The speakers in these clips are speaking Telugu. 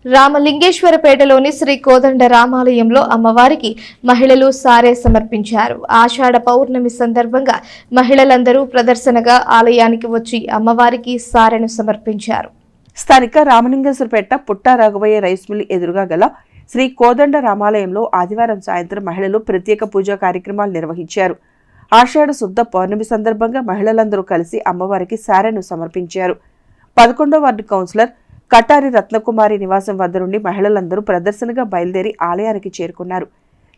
రామలింగేశ్వరపేటలోని శ్రీ కోదండ రామాలయంలో అమ్మవారికి మహిళలు సారే సమర్పించారు. ఆషాఢ పౌర్ణమి సందర్భంగా మహిళలందరూ ప్రదర్శనగా ఆలయానికి వచ్చి అమ్మవారికి సారెను సమర్పించారు. స్థానిక రామలింగేశ్వరపేట పుట్టా రాఘవయ్య రైస్ మిల్ ఎదురుగా గల శ్రీ కోదండ రామాలయంలో ఆదివారం సాయంత్రం మహిళలు ప్రత్యేక పూజా కార్యక్రమాలు నిర్వహించారు. ఆషాఢ శుద్ధ పౌర్ణమి సందర్భంగా మహిళలందరూ కలిసి అమ్మవారికి సారెను సమర్పించారు. 11వ వార్డు కౌన్సిలర్ కటారి రత్నకుమారి నివాసం వద్ద నుండి మహిళలందరూ ప్రదర్శనగా బయలుదేరి ఆలయానికి చేరుకున్నారు.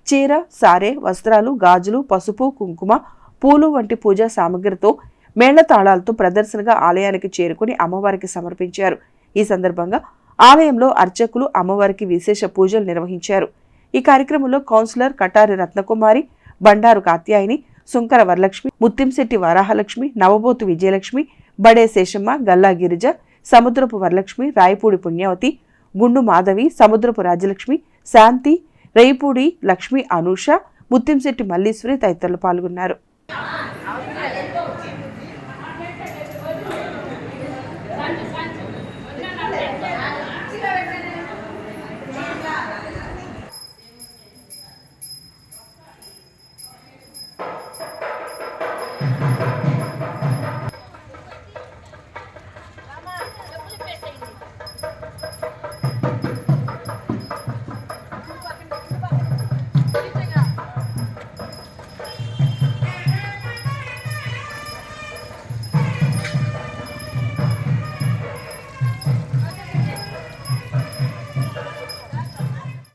చీర, సారె, వస్త్రాలు, గాజులు, పసుపు, కుంకుమ, పూలు వంటి పూజా సామగ్రితో మేళతాళాలతో ప్రదర్శనగా ఆలయానికి చేరుకుని అమ్మవారికి సమర్పించారు. ఈ సందర్భంగా ఆలయంలో అర్చకులు అమ్మవారికి విశేష పూజలు నిర్వహించారు. ఈ కార్యక్రమంలో కౌన్సిలర్ కటారి రత్నకుమారి, బండారు కాత్యాయని, సుంకర వరలక్ష్మి, ముత్తింశెట్టి వరాహలక్ష్మి, నవబోతు విజయలక్ష్మి, బడే శేషమ్మ, గల్లా గిరిజ, సముద్రపు వరలక్ష్మి, రాయపూడి పుణ్యవతి, గుండు మాధవి, సముద్రపు రాజలక్ష్మి, శాంతి, రేయిపూడి లక్ష్మి, అనూష, ముత్తింశెట్టి మల్లీశ్వరి తదితరులు పాల్గొన్నారు.